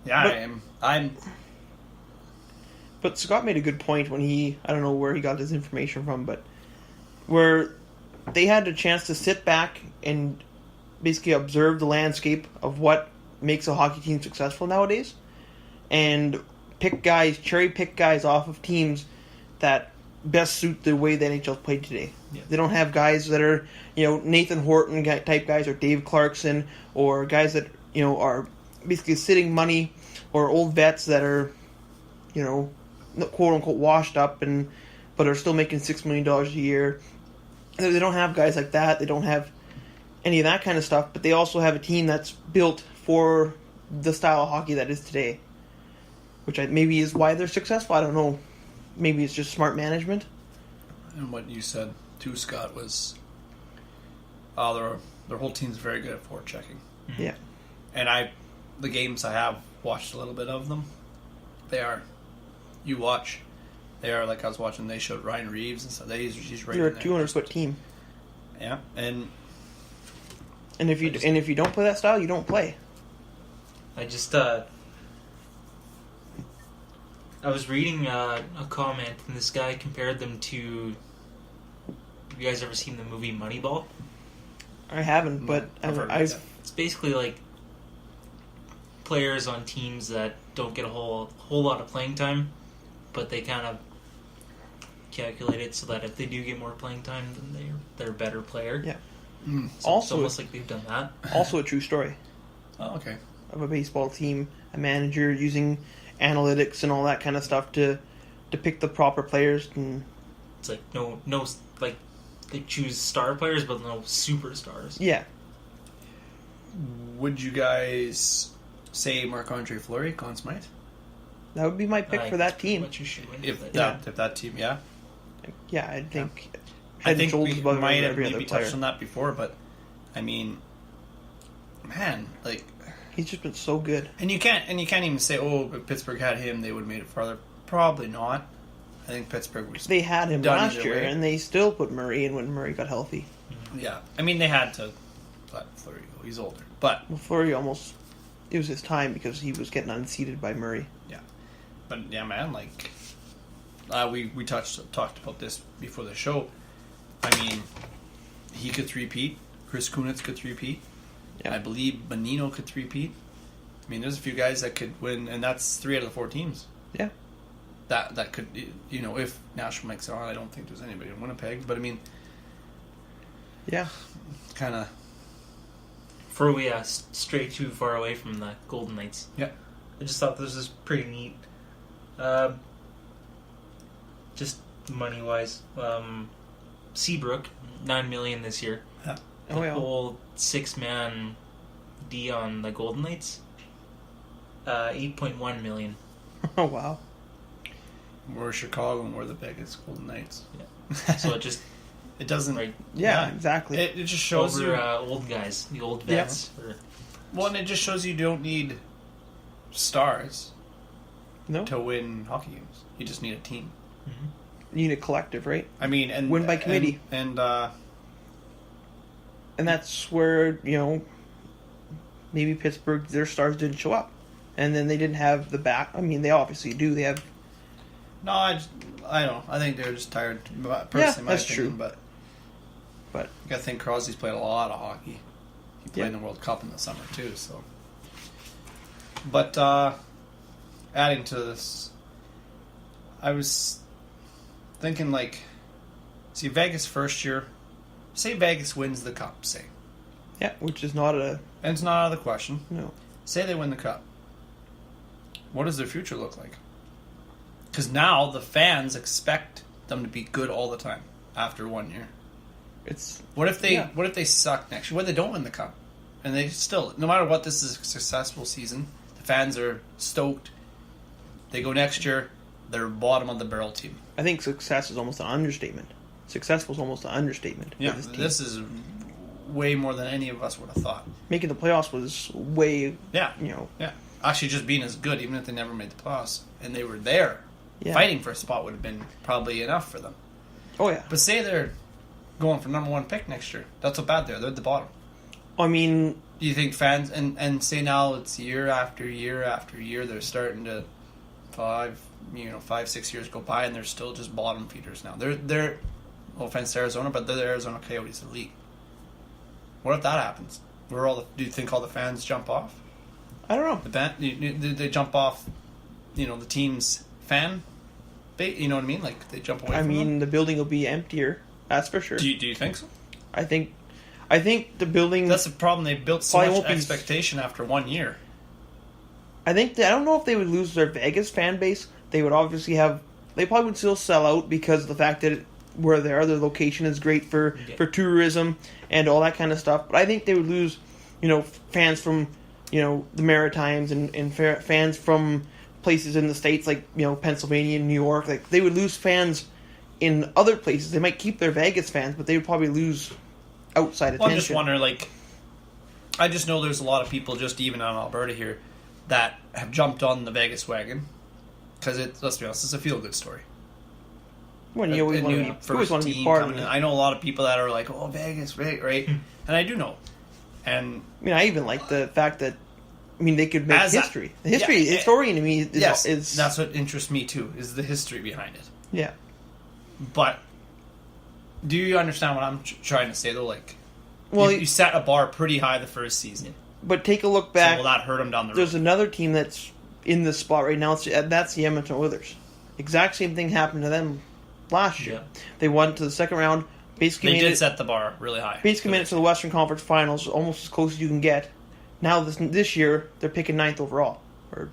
Yeah, I am. But Scott made a good point when I don't know where he got his information from, but where they had a chance to sit back and basically observe the landscape of what makes a hockey team successful nowadays, and cherry pick guys off of teams that best suit the way the NHL's played today. Yeah. They don't have guys that are, Nathan Horton type guys, or Dave Clarkson, or guys that, are basically sitting money, or old vets that are, quote unquote washed up but are still making $6 million a year. They don't have guys like that. They don't have any of that kind of stuff, but they also have a team that's built for the style of hockey that is today, which maybe is why they're successful. I don't know. Maybe it's just smart management. And what you said too, Scott, was their whole team's very good at forechecking. Mm-hmm. Yeah. And the games I have watched a little bit of them, they are like I was watching. They showed Ryan Reeves and stuff. He's right. They're a in there. 200-foot team. Yeah, and if you don't play that style, you don't play. I was reading a comment, and this guy compared them to. Have you guys ever seen the movie Moneyball? I haven't, but It's basically like players on teams that don't get a whole lot of playing time, but they kind of calculate it so that if they do get more playing time, then they're a better player. Yeah. So it's almost like they've done that. Also a true story. Oh, okay. Of a baseball team, a manager using analytics and all that kind of stuff to pick the proper players. And it's like no like they choose star players, but no superstars. Yeah. Would you guys say Marc-Andre Fleury, Conn Smythe? That would be my pick for that team. If that team, yeah. Yeah, I think. Yeah. I think we might have maybe touched on that before, but I mean, man, like he's just been so good. And you can't even say, oh, if Pittsburgh had him, they would have made it farther. Probably not. I think Pittsburgh was. They had him last year, and they still put Murray in when Murray got healthy. Yeah, I mean they had to let Fleury go. He's older, but Fleury almost. It was his time because he was getting unseated by Murray. Yeah, but yeah, man, like we talked about this before the show. I mean, he could three-peat. Chris Kunitz could three-peat. Yeah. I believe Bonino could three-peat. I mean, there's a few guys that could win, and that's 3 out of the 4 teams. Yeah. That could, if Nashville makes it on, I don't think there's anybody in Winnipeg. But I mean, yeah, kind of. Before we stray too far away from the Golden Knights, yeah, I just thought this was pretty neat. Just money wise, Seabrook $9 million this year. Yeah. The whole 6-man D on the Golden Knights, $8.1 million. Oh wow. We're Chicago and we're the biggest Golden Knights. Yeah. So it doesn't. Right. Yeah, exactly. It just shows over you old guys, the old vets. Yeah. Well, and it just shows you don't need stars. To win hockey games, you just need a team. Mm-hmm. You need a collective, right? I mean, and win by committee, and that's where maybe Pittsburgh, their stars didn't show up, and then they didn't have the back. I mean, they obviously do. They have. No, I don't. I think they're just tired. Personally, that's true. But you gotta think Crosby's played a lot of hockey. He played in the World Cup in the summer too. So, but adding to this, I was thinking see Vegas first year. Say Vegas wins the Cup. Say, yeah, which is not and it's not out of the question. No. Say they win the Cup. What does their future look like? Because now the fans expect them to be good all the time after 1 year. What if they suck next year? What if they don't win the Cup? And they still, no matter what, this is a successful season. The fans are stoked. They go next year, they're bottom of the barrel team. I think success is almost an understatement. Successful is almost an understatement. Yeah, this is way more than any of us would have thought. Making the playoffs was way, Yeah. Actually, just being as good, even if they never made the playoffs, and they were there. Yeah. Fighting for a spot would have been probably enough for them. Oh, yeah. But say they're going for number 1 pick next year. That's so bad there. They're at the bottom. I mean, Do you think fans and say now it's year after year after year they're starting to 5-6 years go by and they're still just bottom feeders now. They're no offense to Arizona, but they're the Arizona Coyotes of the league. What if that happens? Do you think all the fans jump off? I don't know. They jump off, the team's fan bait. You know what I mean? Like they jump away. I from mean, them? the building will be emptier. That's for sure. Do you think so? I think the building. That's the problem. They built so Probably much won't be- expectation after 1 year. I don't know if they would lose their Vegas fan base. They would obviously have. They probably would still sell out because of the fact that where they are, their location is great for tourism and all that kind of stuff. But I think they would lose, fans from, the Maritimes and fans from places in the States like, Pennsylvania and New York. Like they would lose fans in other places. They might keep their Vegas fans, but they would probably lose outside attention. Well, I'm just wondering, I just know there's a lot of people just even on Alberta here that have jumped on the Vegas wagon because let's be honest, it's a feel-good story. When you always want to be part of it. I know a lot of people that are like, "Oh, Vegas, right," and I do know. And I even like the fact that they could make history. The historian to me is that's what interests me too, is the history behind it. Yeah. But do you understand what I'm trying to say though? You set a bar pretty high the first season. But take a look back. So will that hurt them down the road? There's another team that's in this spot right now. That's the Edmonton Oilers. Exact same thing happened to them last year. Yeah. They went to the second round. Basically, they did set the bar really high. Basically, made it to the Western Conference Finals, almost as close as you can get. Now this year, they're picking 9th overall, or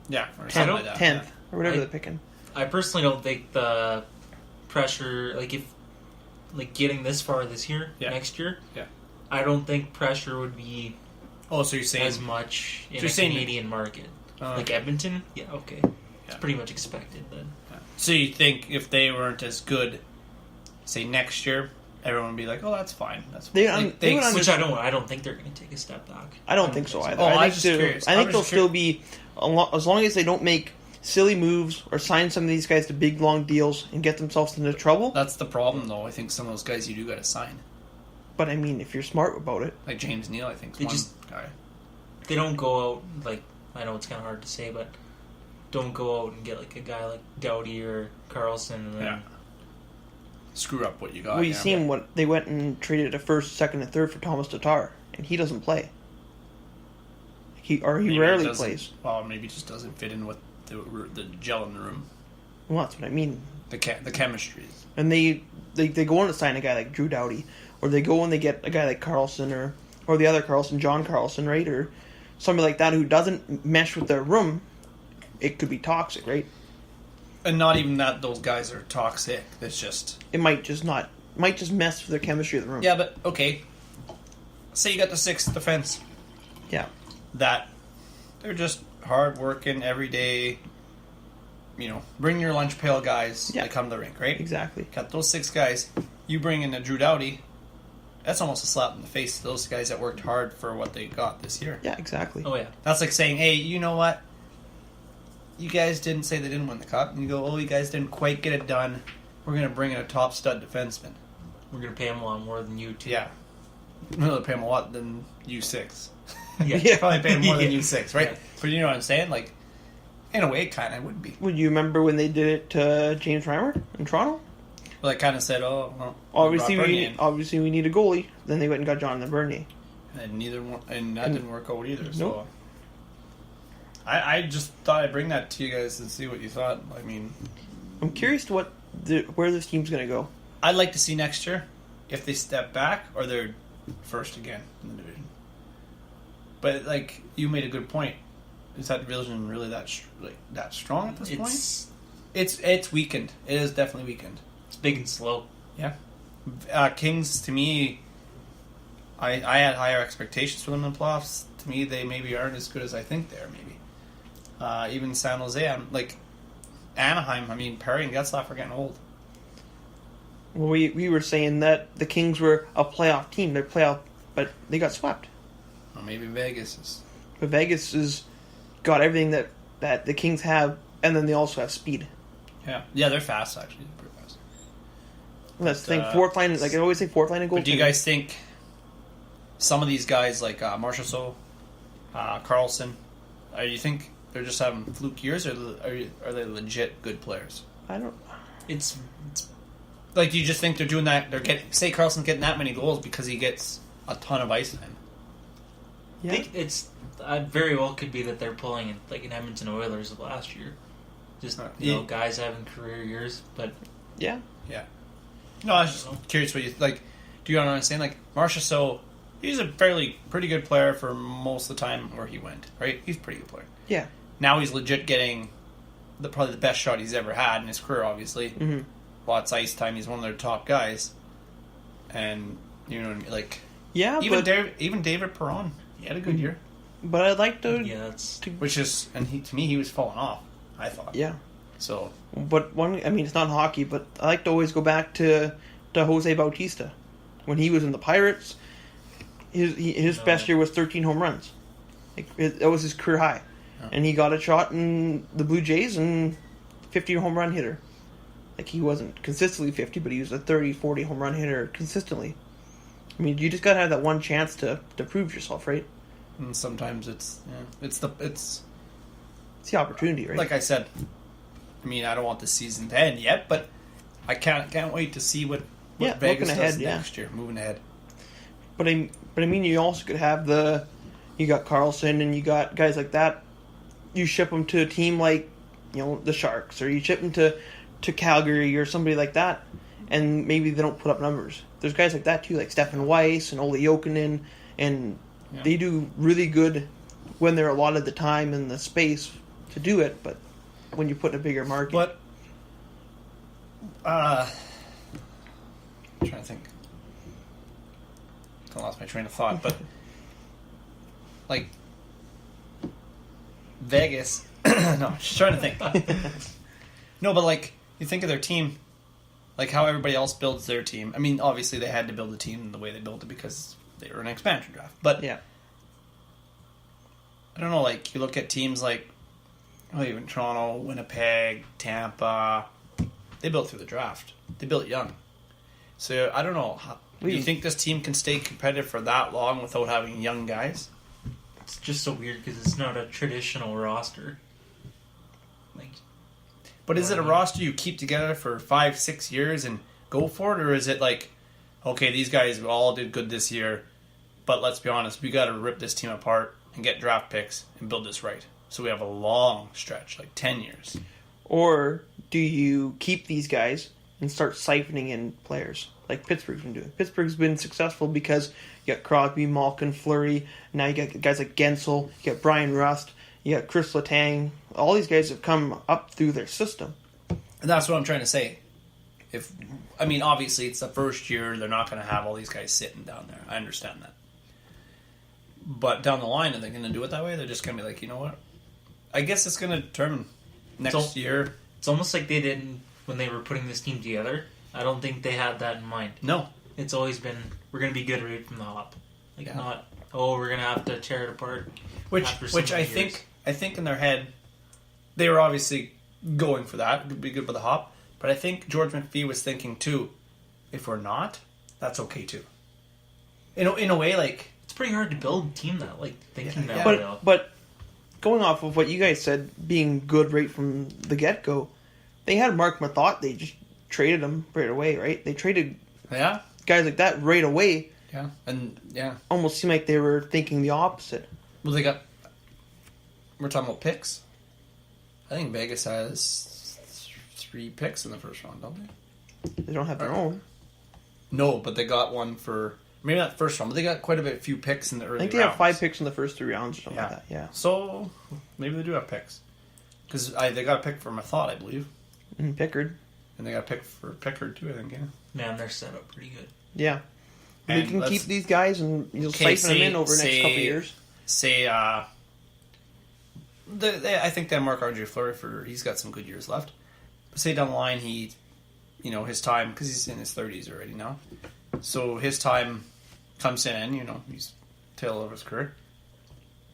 or 10th, like 10th, or whatever they're picking. I personally don't think the pressure, getting this far this year, next year, I don't think pressure would be so you're saying as much in a Canadian market. Like Edmonton? Yeah, okay. It's pretty much expected then. So you think if they weren't as good, say next year, everyone would be like, "Oh, that's fine. That's fine." Which I don't think they're going to take a step back. I don't think so either. Oh, I was just curious. I think they'll still be, as long as they don't make silly moves or sign some of these guys to big long deals and get themselves into trouble. That's the problem, though. I think some of those guys you do got to sign. But if you're smart about it, like James Neal, I think is one guy. They don't go out I know it's kind of hard to say, but don't go out and get a guy like Doughty or Carlson and then screw up what you got. Well, you've seen what they went and traded a first, second, and third for Thomas Tatar, and he doesn't play. He rarely plays. Well, maybe he just doesn't fit in with the gel in the room. Well, that's what I mean. The chemistry. And they go on to sign a guy like Drew Doughty, or they go and they get a guy like Carlson or the other Carlson, John Carlson, right, or somebody like that who doesn't mesh with their room. It could be toxic, right? And not even that those guys are toxic. It's just it might just mess with their chemistry of the room. Yeah, but okay. Say you got the 6th defense. Yeah. That they're just hard working every day. Bring your lunch pail guys that come to the rink, right? Exactly. Got those 6 guys. You bring in a Drew Doughty. That's almost a slap in the face to those guys that worked hard for what they got this year. Yeah, exactly. Oh yeah. That's like saying, hey, you know what? You guys didn't say they didn't win the cup. And you go, oh, you guys didn't quite get it done. We're going to bring in a top stud defenseman. We're going to pay him a lot more than you two. Yeah. We're going to pay him a lot than you 6. Yeah. Probably pay him more than you 6, right? Yeah. But you know what I'm saying? In a way, it kind of would be. Would you remember when they did it to James Reimer in Toronto? Well, they kind of said, oh, well, obviously we need a goalie. Then they went and got Jonathan Bernier. And that didn't work out either. Nope. So I just thought I'd bring that to you guys and see what you thought. I'm curious to where this team's going to go. I'd like to see next year if they step back or they're first again in the division. But you made a good point. Is that division really that strong at this point? It's weakened. It is definitely weakened. It's big and slow. Yeah. Kings, to me, I had higher expectations for them in the playoffs. To me, they maybe aren't as good as I think they are, maybe. Even San Jose, Anaheim, Perry and Getzlaf are getting old. Well, we were saying that the Kings were a playoff team. They're playoff, but they got swept. Well, maybe Vegas is. But Vegas has got everything that the Kings have, and then they also have speed. Yeah, they're fast, actually. They're pretty fast. Well, that's the thing. Fourth line, I always say, fourth line and goaltending. But do you guys think some of these guys like Marchessault, Carlson, you think they're just having fluke years, or are they legit good players? I don't. It's Like, do you just think they're doing that? They're getting, say Carlson's getting that many goals because he gets a ton of ice time. Yeah. I think it's very well could be that they're pulling it like in Edmonton Oilers of last year. Just guys having career years, but Yeah. Yeah. No, I was just curious what you like. Do you know what I'm saying? Like Marchessault, he's a pretty good player for most of the time where he went. Right? He's a pretty good player. Yeah. Now he's legit getting probably the best shot he's ever had in his career. Obviously, Mm-hmm. lots of ice time. He's one of their top guys, and you know, like Yeah, even but even David Perron, he had a good year. but I'd like to. yeah, that's Which is, and to me, he was falling off. I thought. Yeah. So But it's not hockey, but I like to always go back to Jose Bautista. When he was in the Pirates, his best year was 13 home runs. That was his career high. Oh. And he got a shot in the Blue Jays and 50 home run hitter. Like, he wasn't consistently 50, but he was a 30, 40 home run hitter consistently. I mean, you just gotta have that one chance to prove yourself, right? and sometimes it's It's the opportunity, right? like I said. I mean, I don't want the season to end yet, but I can't wait to see what Vegas looking does ahead, next year. Moving ahead. But I mean, you also could have you got Carlson and you got guys like that. You ship them to a team like, the Sharks, or you ship them to Calgary or somebody like that, and maybe they don't put up numbers. There's guys like that too, like Stefan Weiss and Olli Jokinen, and they do really good when they're allotted the time and the space to do it. But when you put in a bigger market, But I'm trying to think. I lost my train of thought, but like Vegas. No, just trying to think. No, but like you think of their team, like how everybody else builds their team. I mean, obviously they had to build the team the way they built it because they were an expansion draft. But yeah, I don't know. Like you look at teams like even Toronto, Winnipeg, Tampa. They built through the draft. They built young. So I don't know. Do you think this team can stay competitive for that long without having young guys? it's just so weird because it's not a traditional roster. Like, But is it a roster you keep together for 5-6 years and go for it, or is it like, okay, these guys all did good this year, but let's be honest, we got to rip this team apart and get draft picks and build this right, so we have a long stretch, like 10 years. or do you keep these guys and start siphoning in players like Pittsburgh's been doing? Pittsburgh's been successful because you got Crosby, Malkin, Fleury. Now you got guys like Gensel. You got Brian Rust. You got Chris Letang. All these guys have come up through their system. And that's what I'm trying to say. Obviously it's the first year, they're not going to have all these guys sitting down there. I understand that. But down the line, are they going to do it that way? They're just going to be like, you know what? I guess it's going to determine next year. It's almost like they didn't when they were putting this team together. I don't think they had that in mind. No. It's always been we're going to be good right from the hop. Like not we're going to have to tear it apart. Which I think in their head, they were obviously going for that. It would be good with the hop. But I think George McPhee was thinking too, if we're not, that's okay too. In a way, like it's pretty hard to build a team that thinking that But way. but going off of what you guys said, being good right from the get go, they had Mark Mathot. They just traded him right away, right? They traded guys like that right away. Yeah, and Almost seemed like they were thinking the opposite. Well, we're talking about picks. I think Vegas has 3 picks in the first round, don't they? They don't have their own. No, but they got one for maybe not the first round, but they got quite a few picks in the early I think they rounds. have 5 picks in the first 3 rounds or something like that. Yeah. So maybe they do have picks because they got a pick for Mathot, I believe, And Pickard. and they got a pick for Pickard too. I think. Yeah. Man, they're set up pretty good. Yeah. And They can keep these guys and you'll Okay, siphon them in over the next couple of years. Say, I think that Marc-Andre Fleury he's got some good years left. But say down the line his time, because he's in his 30s already now, so his time comes in. He's tail of his career.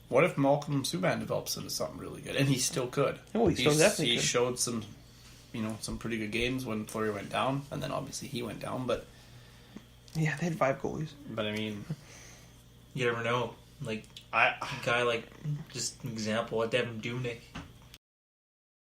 What if Malcolm Subban develops into something really good, and he still could? Oh, he still definitely He could. showed some pretty good games when Fleury went down, and then obviously he went down, but. Yeah, they had 5 goalies. But I mean, You never know. Like a guy like just an example, a Devin Dubnyk.